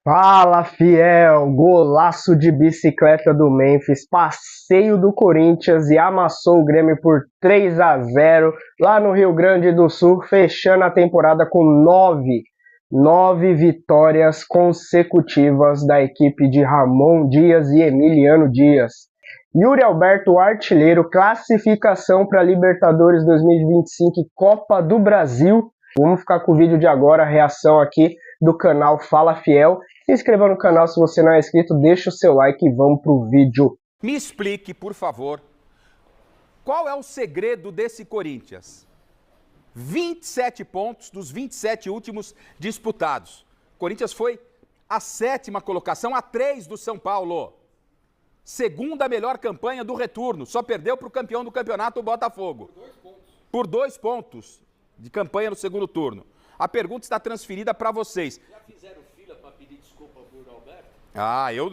Fala, fiel! Golaço de bicicleta do Memphis, passeio do Corinthians e amassou o Grêmio por 3-0 lá no Rio Grande do Sul, fechando a temporada com nove vitórias consecutivas da equipe de Ramon Dias e Emiliano Dias. Yuri Alberto, artilheiro, classificação para Libertadores 2025 e Copa do Brasil. Vamos ficar com o vídeo de agora, a reação aqui do canal Fala Fiel. Se inscreva no canal se você não é inscrito, deixa o seu like e vamos pro vídeo. Me explique, por favor, qual é o segredo desse Corinthians? 27 pontos dos 27 últimos disputados. O Corinthians foi a 7ª colocação, a 3 do São Paulo. Segunda melhor campanha do retorno, só perdeu para o campeão do campeonato, o Botafogo. Por 2 pontos de campanha no segundo turno. A pergunta está transferida para vocês. Já fizeram fila para pedir desculpa por Alberto? Ah, eu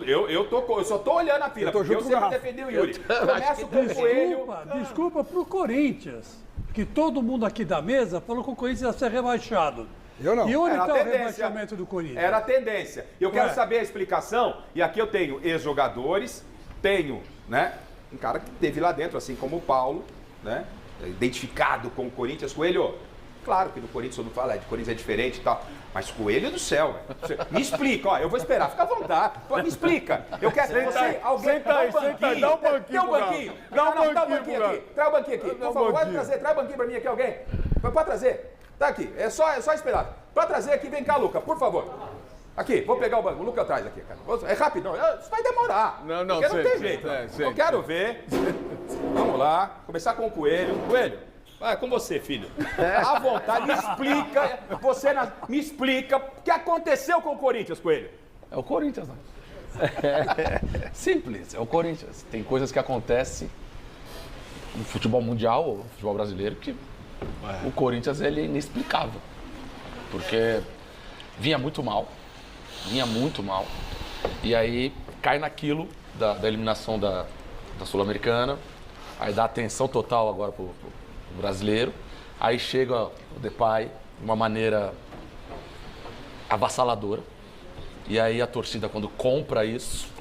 só tô olhando a fila, porque eu sempre defendi o Yuri. Começo com o Coelho. Desculpa pro Corinthians, que todo mundo aqui da mesa falou que o Corinthians ia ser rebaixado. Eu não. E onde Era está a o tendência. rebaixamento do Corinthians? Era a tendência. Eu quero Ué. saber a explicação, e aqui eu tenho ex-jogadores, tenho, né, um cara que teve lá dentro, assim como o Paulo, né, identificado com o Corinthians. Coelho, claro que no Corinthians eu não falo, de Corinthians é diferente e tal, mas Coelho do céu, velho. Me explica, ó, eu vou esperar, fica à vontade. Pô, me explica. Eu quero que você, alguém, senta aí, dá um banquinho. Dá um banquinho. Dá um banquinho aqui. Traz o banquinho aqui. Por favor, pode trazer, traz o banquinho pra mim aqui, alguém. Pode trazer. Tá aqui, é só esperar. Pode trazer aqui, vem cá, Luca, por favor. Aqui, vou pegar o banco. O Luca atrás aqui, cara. É rápido, não. Isso vai demorar. Não, porque não sei, tem jeito. sei. Eu quero ver. Vamos lá. Começar com o Coelho. Coelho, vai com você, filho. À vontade, me explica. Me explica o que aconteceu com o Corinthians, Coelho. É o Corinthians, né? Simples, é o Corinthians. Tem coisas que acontecem no futebol mundial ou no futebol brasileiro que o Corinthians ele é inexplicável. Porque vinha muito mal. E aí cai naquilo da eliminação da Sul-Americana. Aí dá atenção total agora pro brasileiro. Aí chega o Depay de uma maneira avassaladora. E aí a torcida, quando compra isso,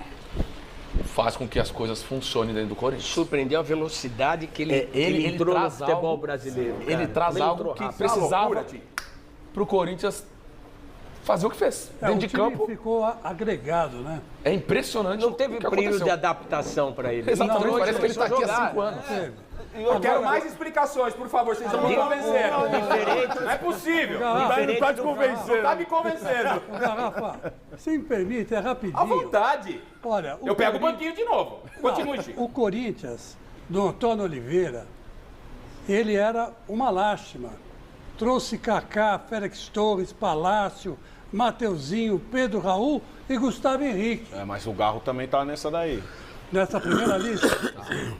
faz com que as coisas funcionem dentro do Corinthians. Surpreendeu a velocidade que ele entrou no futebol brasileiro. Cara. Ele traz algo que precisava para o Corinthians fazer o que fez. Dentro de campo. Ficou agregado, né? É impressionante. Não teve período de adaptação para ele. Exatamente, Entrou, parece que ele está aqui há 5 anos. Eu quero mais explicações, por favor. Vocês estão me convencendo. Não é possível. Não tá te Não convencendo. tá me convencendo. Garrafa, se me permite, é rapidinho. À vontade. Olha, Eu pego o banquinho de novo. Continue, Chico. O Corinthians, do Antônio Oliveira, ele era uma lástima. Trouxe Kaká, Félix Torres, Palácio, Mateuzinho, Pedro Raul e Gustavo Henrique. Mas o Garro também tá nessa daí. Nessa primeira lista.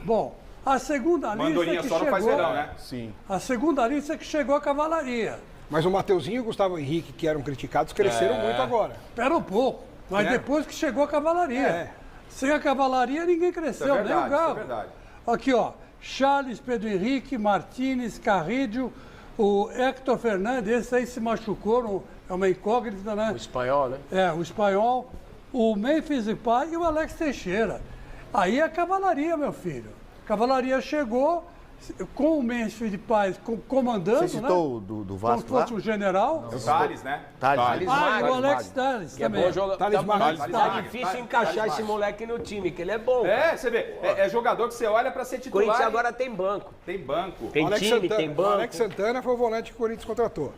Bom, a segunda lista Mandorinha que só não faz chegou, verão, né? Sim. a segunda lista que chegou a cavalaria. Mas o Mateuzinho e o Gustavo Henrique, que eram criticados, cresceram muito agora. Espera um pouco, mas depois que chegou a cavalaria. Sem a cavalaria ninguém cresceu, nem o Galo. Isso é verdade. Aqui, ó, Charles, Pedro Henrique, Martínez, Carrillo, o Héctor Fernandes, esse aí se machucou, é uma incógnita, né? O espanhol, né? O espanhol, o Memphis Depay e o Alex Teixeira. Aí é a cavalaria, meu filho. A cavalaria chegou com o Memphis Depay comandando, Você citou né? do Vasco Como se fosse lá? um general. O Salles, né? Thales. E o Alex Telles Que é também. bom jogador. Thales Magno. Tá difícil encaixar esse moleque no time, que ele é bom. É, você vê. É jogador que você olha pra ser O titular. Corinthians e agora tem banco. tem banco. Tem time, tem O banco. Alex Santana foi o volante que o Corinthians contratou.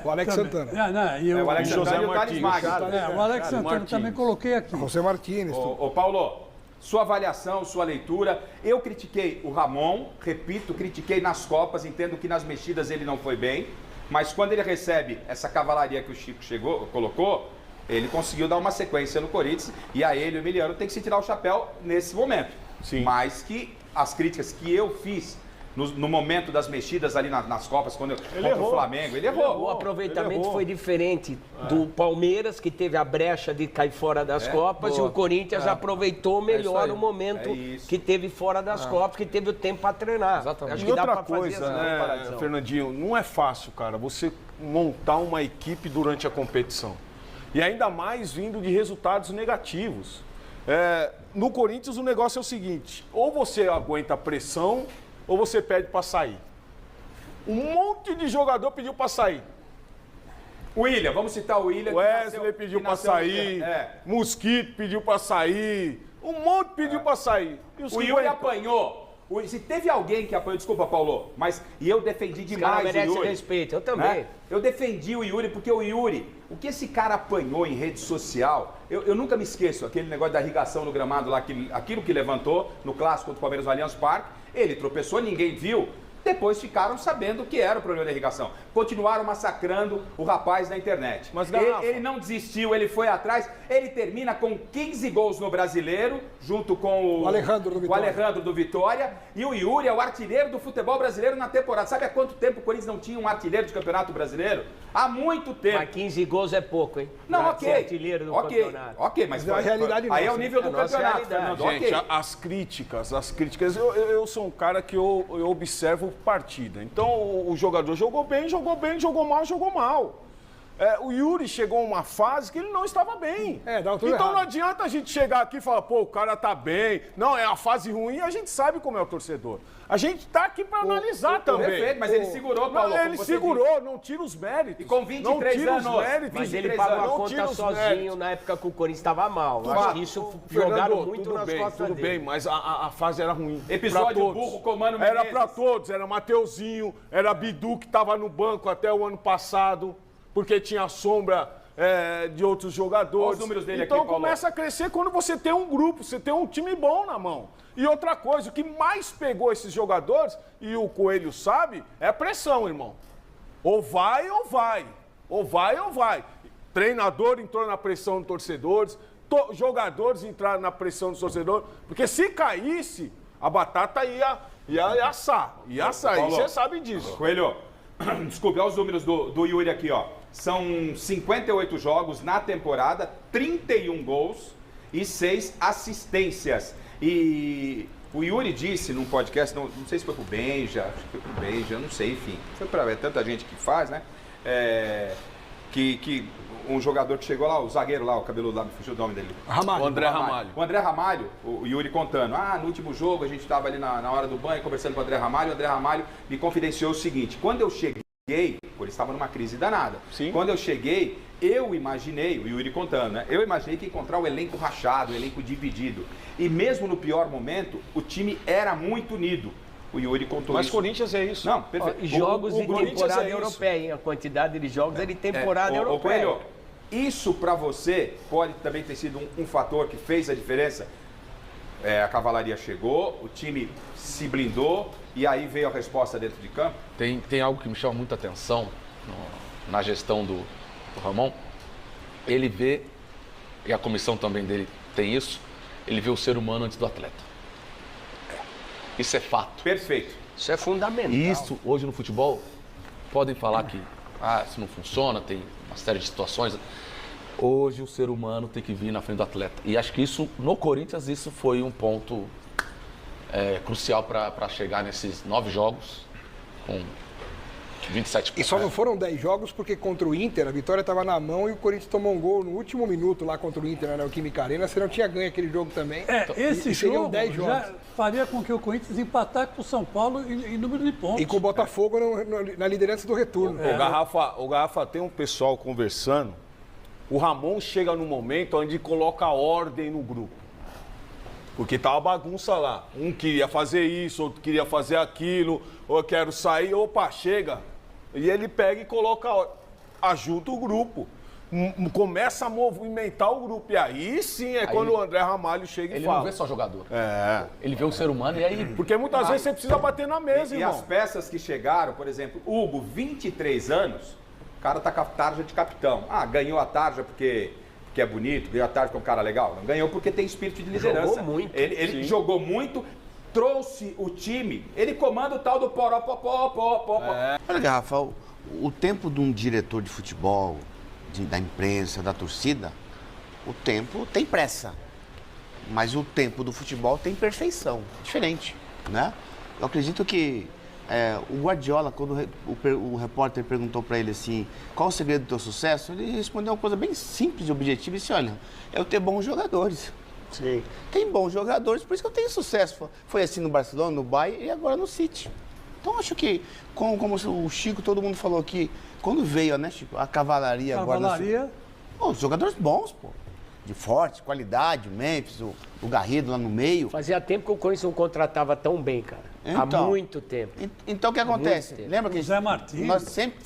O Alex também. Santana. E O Alex José Santana e o Thales Martins. Magno. o Alex Santana também coloquei aqui. José Martínez. Ô, Paulo, sua avaliação, sua leitura. Eu critiquei o Ramon, repito, critiquei nas Copas, entendo que nas mexidas ele não foi bem, mas quando ele recebe essa cavalaria que o Chico colocou, ele conseguiu dar uma sequência no Corinthians e a ele, o Emiliano, tem que se tirar o chapéu nesse momento. Sim. Mas que as críticas que eu fiz no momento das mexidas ali nas Copas, contra o Flamengo, ele errou. O aproveitamento foi diferente do Palmeiras, que teve a brecha de cair fora das Copas, e o Corinthians aproveitou melhor o momento que teve fora das Copas, que teve o tempo para treinar. Exatamente. Acho E que dá outra para fazer coisa, essa né, comparação. Fernandinho, não é fácil, cara, você montar uma equipe durante a competição. E ainda mais vindo de resultados negativos. No Corinthians o negócio é o seguinte, ou você aguenta a pressão ou você pede para sair. Um monte de jogador pediu para sair. William, vamos citar o William. Wesley pediu para sair, Mosquito pediu para sair, um monte pediu para sair. E o Yuri apanhou. Se teve alguém que apanhou, desculpa, Paulo, mas eu defendi demais o Yuri. Respeito, eu também. Né? Eu defendi o Yuri porque o Yuri, o que esse cara apanhou em rede social, eu nunca me esqueço, aquele negócio da irrigação no gramado lá, aquilo que levantou no clássico contra o Palmeiras no Allianz Parque, ele tropeçou, ninguém viu. Depois ficaram sabendo que era o problema da irrigação. Continuaram massacrando o rapaz na internet. Mas, ele não desistiu, ele foi atrás. Ele termina com 15 gols no Brasileiro, junto com o Alejandro do Vitória. E o Yuri é o artilheiro do futebol brasileiro na temporada. Sabe há quanto tempo o Corinthians não tinha um artilheiro de campeonato brasileiro? Há muito tempo. Mas 15 gols é pouco, hein? Não, ok. Artilheiro do campeonato. Ok, mas a realidade aí é o nossa, nível do campeonato, Fernando. Gente, Okay. as críticas, eu sou um cara que eu observo partida. Então o jogador jogou bem, jogou mal. O Yuri chegou a uma fase que ele não estava bem. Então não adianta a gente chegar aqui e falar, pô, o cara tá bem. Não, é a fase ruim, a gente sabe como é o torcedor. A gente tá aqui para analisar também. Perfeito, mas ele segurou, Paulo. Ele segurou, não tira os méritos. E com 23 anos. Mas ele pagou a conta sozinho na época que o Corinthians estava mal. Acho que isso jogaram muito nas costas dele. Tudo bem, mas a fase era ruim. Episódio burro com o Mano Menezes. Era para todos, era Mateuzinho, era Bidu que estava no banco até o ano passado, porque tinha sombra de outros jogadores. Olha os números dele então aqui, Paulo. começa a crescer quando você tem um grupo, você tem um time bom na mão. E outra coisa, o que mais pegou esses jogadores, e o Coelho sabe, é a pressão, irmão. Ou vai ou vai. Ou vai ou vai. Treinador entrou na pressão dos torcedores, jogadores entraram na pressão dos torcedores, porque se caísse, a batata ia assar. Ia assar, e você sabe disso. Coelho, desculpe, olha os números do Yuri aqui, ó. São 58 jogos na temporada, 31 gols e 6 assistências. E o Yuri disse num podcast, não sei se foi pro Benja, acho que foi pro Benja, não sei, enfim. Foi pra tanta gente que faz, né? Que um jogador que chegou lá, o zagueiro lá, o cabeludo lá, me fugiu o nome dele. O André Ramalho. O André Ramalho, o Yuri contando. No último jogo a gente estava ali na hora do banho conversando com o André Ramalho me confidenciou o seguinte, quando eu cheguei, ele estava numa crise danada. Sim. Quando eu cheguei, eu imaginei, o Yuri contando, né? Eu imaginei que ia encontrar o elenco rachado, o elenco dividido. E mesmo no pior momento, o time era muito unido. O Yuri contou Mas isso. Mas Corinthians é isso. Não, perfeito. Jogos de temporada europeia, hein? A quantidade de jogos é de temporada europeia. Coelho, isso para você pode também ter sido um fator que fez a diferença? A cavalaria chegou, o time se blindou e aí veio a resposta dentro de campo? Tem algo que me chama muita atenção na gestão do Ramon. Ele vê, e a comissão também dele tem isso, ele vê o ser humano antes do atleta. Isso é fato. Perfeito. Isso é fundamental. E isso, hoje no futebol, podem falar que isso não funciona, tem uma série de situações. Hoje o ser humano tem que vir na frente do atleta. E acho que isso, no Corinthians, isso foi um ponto crucial para chegar nesses 9 jogos com 27 pontos. E só não foram 10 jogos porque contra o Inter, a vitória estava na mão e o Corinthians tomou um gol no último minuto lá contra o Inter, na Neoquímica Arena. Você não tinha ganho aquele jogo também. Esse jogo 10 jogos. já faria com que o Corinthians empatasse com o São Paulo em número de pontos. E com o Botafogo na liderança do retorno. O Garrafa tem um pessoal conversando. O Ramon chega num momento onde coloca ordem no grupo. Porque tá uma bagunça lá. Um queria fazer isso, outro queria fazer aquilo, ou eu quero sair, opa, chega. E ele pega e coloca, ajuda o grupo. Começa a movimentar o grupo. E aí sim é quando o André Ramalho chega e fala. Ele não vê só jogador. Ele vê um ser humano e aí... Porque muitas vezes você precisa bater na mesa, irmão. E as peças que chegaram, por exemplo, Hugo, 23 anos, o cara tá com a tarja de capitão. Ganhou a tarja porque é bonito, ganhou a tarja porque é um cara legal. Não ganhou porque tem espírito de liderança. Jogou muito. Ele jogou muito, trouxe o time, ele comanda o tal do poró-pó-pó-pó. Olha, Garrafa, o tempo de um diretor de futebol, da imprensa, da torcida, o tempo tem pressa. Mas o tempo do futebol tem perfeição, diferente, né? Eu acredito que o Guardiola, quando o repórter perguntou para ele assim, qual o segredo do teu sucesso, ele respondeu uma coisa bem simples e objetiva, e disse, olha, é eu ter bons jogadores. Sim. Tem bons jogadores, por isso que eu tenho sucesso. Foi assim no Barcelona, no Bayern e agora no City. Então, acho que, como o Chico, todo mundo falou aqui, quando veio, né, Chico, a cavalaria agora... Cavalaria? Os jogadores bons, pô. De forte, qualidade, o Memphis, o Garrido lá no meio. Fazia tempo que o Corinthians não contratava tão bem, cara. Então, há muito tempo. Então, o que acontece? Lembra que Zé Martins. nós sempre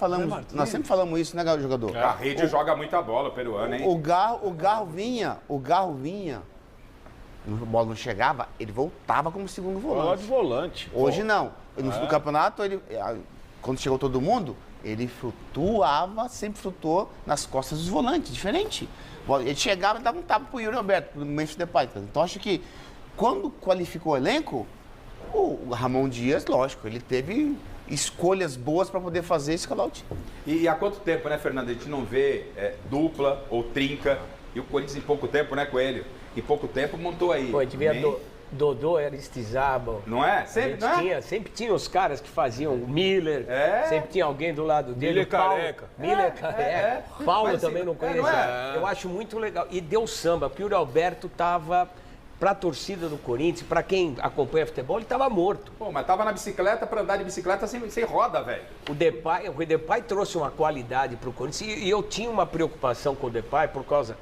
falamos isso, né, jogador? Garrido joga muita bola, o peruano, hein? O Garro vinha, a bola não chegava, ele voltava como segundo volante. Bola de volante. Hoje não. No campeonato, quando chegou todo mundo, ele flutuava, sempre flutuou nas costas dos volantes, diferente. Ele chegava e dava um tapa pro Yuri Alberto, pro Memphis Depay. Então, acho que quando qualificou o elenco, o Ramon Dias, lógico, ele teve escolhas boas para poder fazer esse escalar o time. E há quanto tempo, né, Fernando, a gente não vê dupla ou trinca, e o Corinthians em pouco tempo, né, Coelho? Em pouco tempo montou aí. Pô, a gente via Dodô, Aristizábal. Não é? Sempre tinha os caras que faziam o Miller, sempre tinha alguém do lado dele. Miller Careca. Miller Careca. Paulo Mas, também não conhecia. Eu acho muito legal. E deu samba, porque o Yuri Alberto tava... Para a torcida do Corinthians, para quem acompanha futebol, ele estava morto. Pô, mas tava na bicicleta, para andar de bicicleta sem roda, velho. O Depay trouxe uma qualidade para o Corinthians e eu tinha uma preocupação com o Depay por causa da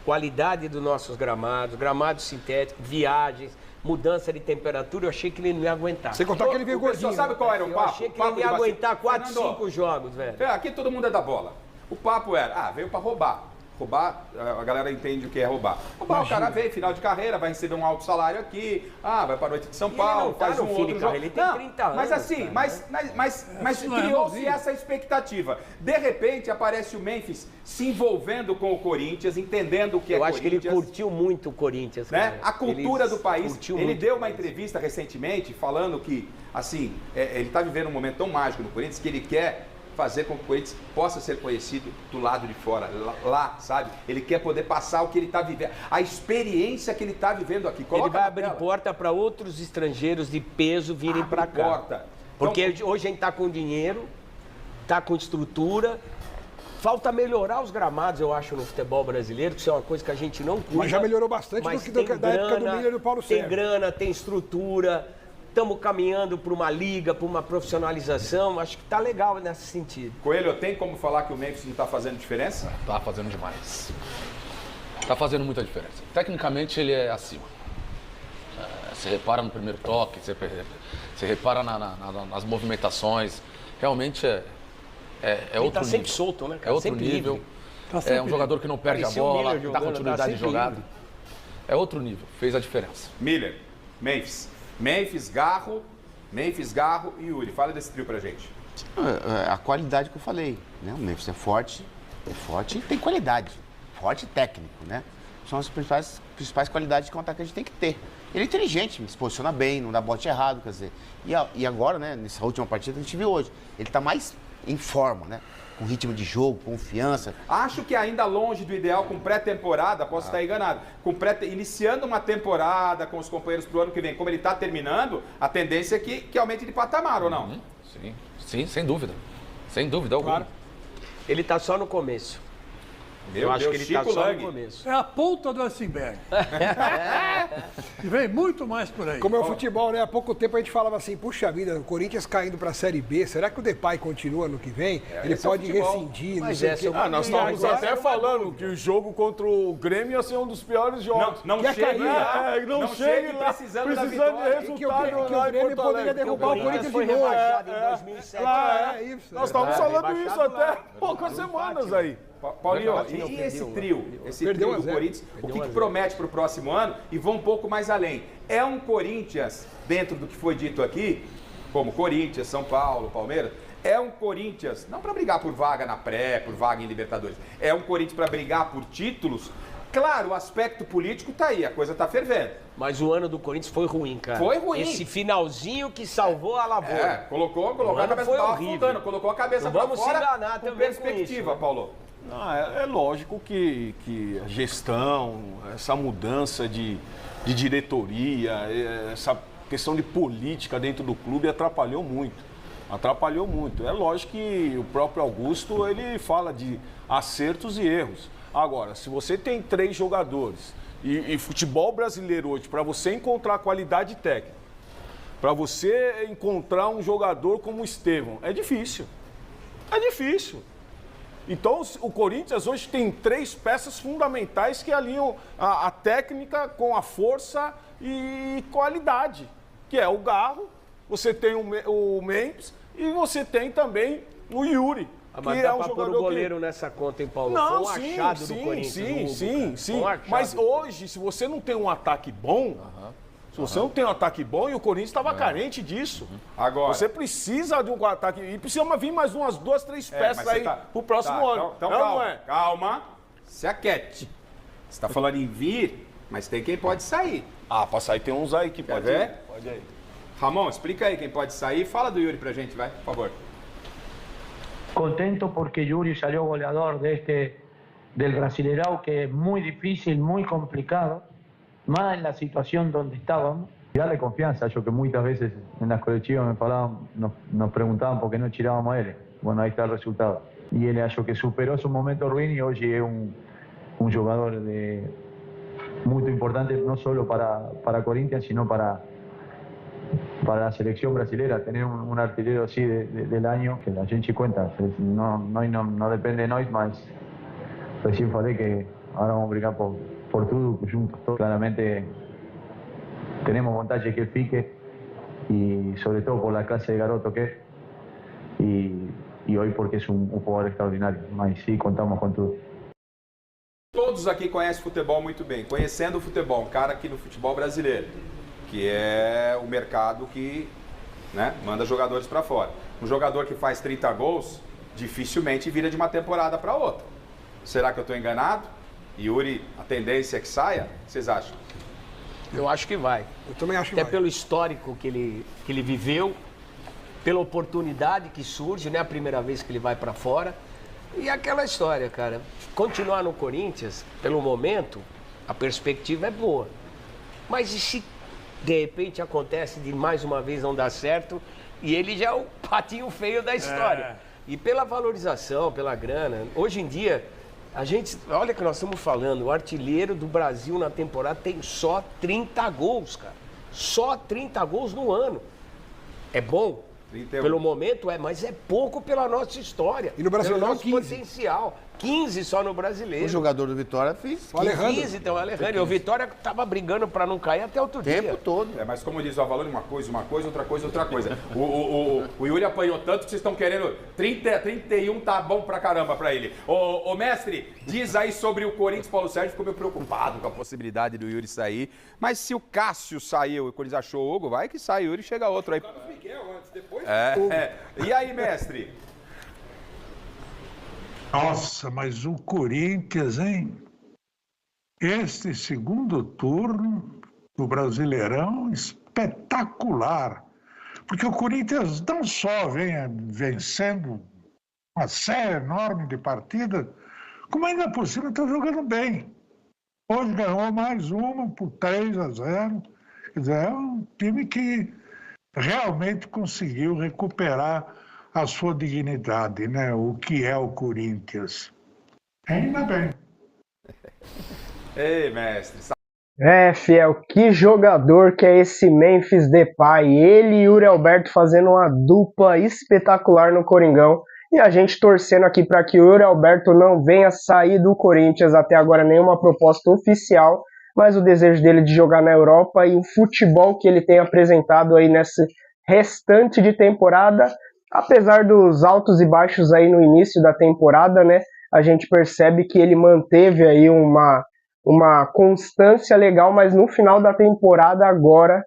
qualidade dos nossos gramados sintéticos, viagens, mudança de temperatura. Eu achei que ele não ia aguentar. Sem contar que ele veio gordinho. Você sabe qual era o papo? Eu achei que ele não ia aguentar 4, 5 jogos, velho. Aqui todo mundo é da bola. O papo era, veio para roubar. Roubar, a galera entende o que é roubar. Roubar, o cara veio, final de carreira, vai receber um alto salário aqui, vai para a noite de São Paulo, faz um outro jogo. Ele tem 30 anos. Mas assim, mas criou-se essa expectativa. De repente, aparece o Memphis se envolvendo com o Corinthians, entendendo o que é Corinthians. Eu acho que ele curtiu muito o Corinthians. Né? A cultura do país. Ele deu uma entrevista recentemente falando que, assim, ele está vivendo um momento tão mágico no Corinthians que ele quer fazer com que o Corinthians possa ser conhecido do lado de fora, lá, sabe? Ele quer poder passar o que ele está vivendo, a experiência que ele está vivendo aqui. Ele vai abrir porta para outros estrangeiros de peso virem para cá. Porque então, hoje a gente está com dinheiro, está com estrutura. Falta melhorar os gramados, eu acho, no futebol brasileiro, que isso é uma coisa que a gente não cuida. Mas já melhorou bastante da época do Miller e do Paulo Sérgio. Tem grana, tem estrutura. Estamos caminhando para uma liga, para uma profissionalização. Acho que está legal nesse sentido. Coelho, tem como falar que o Memphis não está fazendo diferença? Está fazendo demais. Está fazendo muita diferença. Tecnicamente, ele é acima. Você repara no primeiro toque, você repara nas movimentações. Realmente é outro nível. Está sempre solto, né, cara? É outro nível. É um jogador que não perde a bola, dá continuidade de jogada. É outro nível. Fez a diferença. Miller, Memphis, Garro e Yuri. Fala desse trio pra gente. A qualidade que eu falei, né? O Memphis é forte e tem qualidade. Forte e técnico, né? São as principais qualidades que um atacante tem que ter. Ele é inteligente, se posiciona bem, não dá bote errado, quer dizer. E agora, né, nessa última partida que a gente viu hoje, ele tá mais em forma, né? Com ritmo de jogo, confiança. Acho que ainda longe do ideal com pré-temporada, posso estar enganado, iniciando uma temporada com os companheiros pro ano que vem, como ele está terminando, a tendência é que aumente de patamar, ou não? Sim, sem dúvida. Sem dúvida alguma. Claro. Ele está só no começo. Eu acho que ele está só no começo. É a ponta do iceberg. E vem muito mais por aí. Como é o futebol, né? Há pouco tempo a gente falava assim, puxa vida, o Corinthians caindo para a Série B, será que o Depay continua no que vem? Ele pode rescindir, não sei o quê. Nós estávamos até falando que o jogo contra o Grêmio ia ser um dos piores jogos. Não chegue lá. Não chegue lá. Precisando de resultado que o Grêmio poderia derrubar o Corinthians foi de novo. rebaixado em 2007. Nós estávamos falando isso até poucas semanas aí. Paulinho, e esse trio do Corinthians, o que promete para o próximo ano e vão um pouco mais além? É um Corinthians, dentro do que foi dito aqui, como Corinthians, São Paulo, Palmeiras, é um Corinthians, não para brigar por vaga na pré, por vaga em Libertadores, é um Corinthians para brigar por títulos. Claro, o aspecto político tá aí, a coisa tá fervendo. Mas o ano do Corinthians foi ruim, cara. Foi ruim. Esse finalzinho que salvou a lavoura. Colocou a cabeça colocou a cabeça para fora. Vamos se enganar com também perspectiva, com isso, Paulo. É lógico que a gestão, essa mudança de diretoria, essa questão de política dentro do clube atrapalhou muito. Atrapalhou muito. É lógico que o próprio Augusto, ele fala de acertos e erros. Agora, se você tem 3 jogadores e futebol brasileiro hoje, para você encontrar qualidade técnica, para você encontrar um jogador como o Estevão, é difícil. É difícil. Então, o Corinthians hoje tem 3 peças fundamentais que alinham a técnica com a força e qualidade, que é o Garro, você tem o Memphis e você tem também o Yuri. Mas dá pra pôr o goleiro nessa conta, hein, Paulo? Não, foi um achado do Corinthians. Sim. Mas hoje, se você não tem um ataque bom, se você não tem um ataque bom, e o Corinthians estava carente disso. Agora, você precisa de um ataque. E precisa vir mais umas 2, 3 peças aí pro próximo ano. Então calma. Se aquete. Você tá falando em vir, mas tem quem pode sair. Ah, pra sair tem uns aí que pode ver? Pode aí. Ramon, explica aí quem pode sair. Fala do Yuri pra gente, vai, por favor. Contento porque Yuri salió goleador del Brasileirão, que es muy difícil, muy complicado, más en la situación donde estábamos. Y darle confianza, yo que muchas veces en las colectivas nos preguntaban por qué no tirábamos a él. Bueno, ahí está el resultado. Y él yo que superó su momento ruin y hoy es un jugador muy importante, no solo para Corinthians, sino para la selección brasilera. Tener un artillero así del año, que la gente cuenta, no depende de nosotros, mas recién falei que ahora vamos a brincar por todo juntos. Claramente tenemos vontade que él fique y sobre todo por la clase de garoto que es y hoy porque es un jugador extraordinario, mas sí contamos con todo. Todos aqui conhecem futebol muito bem. Conhecendo o futebol, um cara aqui no futebol brasileiro, que é o mercado que, né, manda jogadores para fora. Um jogador que faz 30 gols, dificilmente vira de uma temporada para outra. Será que eu estou enganado? Yuri, a tendência é que saia? O que vocês acham? Eu acho que vai. Eu também acho que Até vai. pelo histórico que ele viveu, pela oportunidade que surge, né? A primeira vez que ele vai para fora. E aquela história, cara. Continuar no Corinthians, pelo momento, a perspectiva é boa. Mas e se de repente acontece de mais uma vez não dar certo e ele já é o patinho feio da história? E pela valorização, pela grana, hoje em dia, a gente, olha que nós estamos falando, o artilheiro do Brasil na temporada tem só 30 gols, cara. Só 30 gols no ano. É bom? 31. Pelo momento mas é pouco pela nossa história. E no Brasileirão, pelo nosso 15. potencial. 15 só no Brasileiro. O jogador do Vitória fez O Alejandro. 15, então, o Alejandro. E o Vitória tava brigando para não cair até outro o tempo dia. todo. Mas como diz o Avalone, uma coisa, outra coisa. O Yuri apanhou tanto que vocês estão querendo 31 tá bom pra caramba pra ele. Ô mestre, diz aí sobre o Corinthians. Paulo Sérgio ficou meio preocupado com a possibilidade do Yuri sair. Mas se o Cássio saiu e o Corinthians achou o Hugo, vai que sai o Yuri e chega outro aí. E aí, mestre? Nossa, mas o Corinthians, hein? Este segundo turno do Brasileirão, espetacular. Porque o Corinthians não só vem vencendo uma série enorme de partidas, como ainda por cima está jogando bem. Hoje ganhou mais uma por 3-0. Quer dizer, é um time que realmente conseguiu recuperar a sua dignidade, né? O que é o Corinthians. Ainda bem. Ei, mestre. Fiel, que jogador que é esse Memphis Depay. Ele e Yuri Alberto fazendo uma dupla espetacular no Coringão. E a gente torcendo aqui para que o Yuri Alberto não venha sair do Corinthians. Até agora nenhuma proposta oficial, mas o desejo dele de jogar na Europa e o futebol que ele tem apresentado aí nesse restante de temporada. Apesar dos altos e baixos aí no início da temporada, né, a gente percebe que ele manteve aí uma constância legal, mas no final da temporada agora...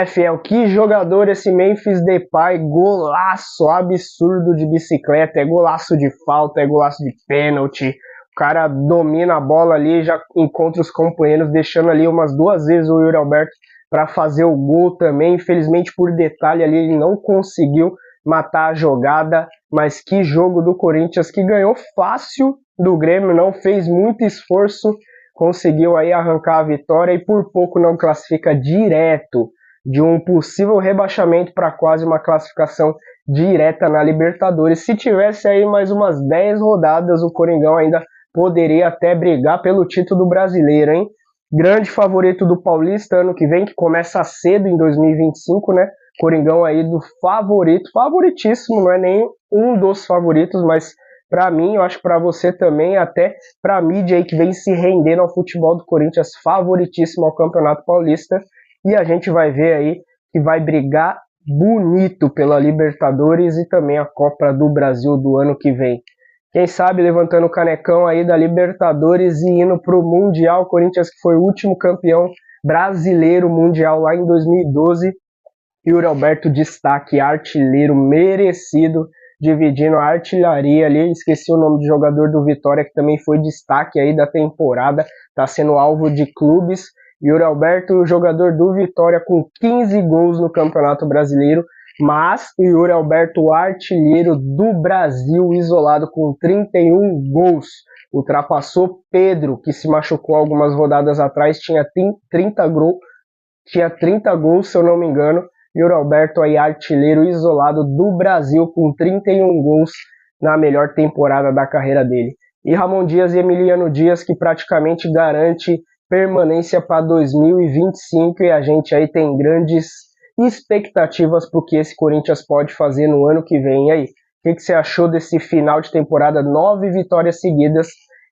Fiel, que jogador esse Memphis Depay, golaço absurdo de bicicleta, é golaço de falta, é golaço de pênalti, o cara domina a bola ali, já encontra os companheiros, deixando ali umas 2 vezes o Yuri Alberto para fazer o gol também. Infelizmente, por detalhe ali, ele não conseguiu matar a jogada, mas que jogo do Corinthians, que ganhou fácil do Grêmio, não fez muito esforço, conseguiu aí arrancar a vitória e por pouco não classifica direto de um possível rebaixamento para quase uma classificação direta na Libertadores. Se tivesse aí mais umas 10 rodadas, o Coringão ainda poderia até brigar pelo título brasileiro, hein? Grande favorito do Paulista ano que vem, que começa cedo em 2025, né? Coringão aí do favorito, favoritíssimo, não é nem um dos favoritos, mas para mim, eu acho que para você também, até para a mídia aí que vem se rendendo ao futebol do Corinthians, favoritíssimo ao Campeonato Paulista. E a gente vai ver aí que vai brigar bonito pela Libertadores e também a Copa do Brasil do ano que vem. Quem sabe levantando o canecão aí da Libertadores e indo para o Mundial. Corinthians, que foi o último campeão brasileiro mundial lá em 2012. Yuri Alberto, destaque, artilheiro merecido, dividindo a artilharia ali. Esqueci o nome do jogador do Vitória, que também foi destaque aí da temporada, está sendo alvo de clubes. Yuri Alberto, jogador do Vitória, com 15 gols no Campeonato Brasileiro, mas o Yuri Alberto, artilheiro do Brasil, isolado com 31 gols. Ultrapassou Pedro, que se machucou algumas rodadas atrás, tinha 30 gols, se eu não me engano. Yuri Alberto aí, artilheiro isolado do Brasil, com 31 gols na melhor temporada da carreira dele. E Ramon Dias e Emiliano Dias, que praticamente garante permanência para 2025, e a gente aí tem grandes expectativas para o que esse Corinthians pode fazer no ano que vem. E aí, o que você achou desse final de temporada? 9 vitórias seguidas,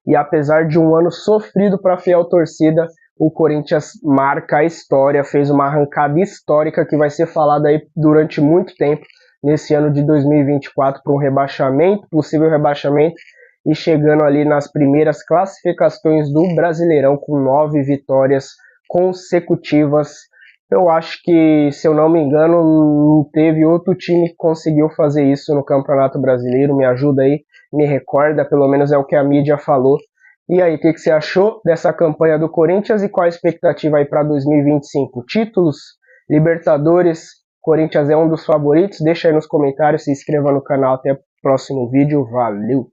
e apesar de um ano sofrido para a fiel torcida, o Corinthians marca a história, fez uma arrancada histórica que vai ser falada aí durante muito tempo nesse ano de 2024 para um rebaixamento, possível rebaixamento, e chegando ali nas primeiras classificações do Brasileirão com 9 vitórias consecutivas. Eu acho que, se eu não me engano, não teve outro time que conseguiu fazer isso no Campeonato Brasileiro. Me ajuda aí, me recorda, pelo menos é o que a mídia falou. E aí, o que você achou dessa campanha do Corinthians e qual a expectativa aí para 2025? Títulos, Libertadores, Corinthians é um dos favoritos? Deixa aí nos comentários, se inscreva no canal, até o próximo vídeo, valeu!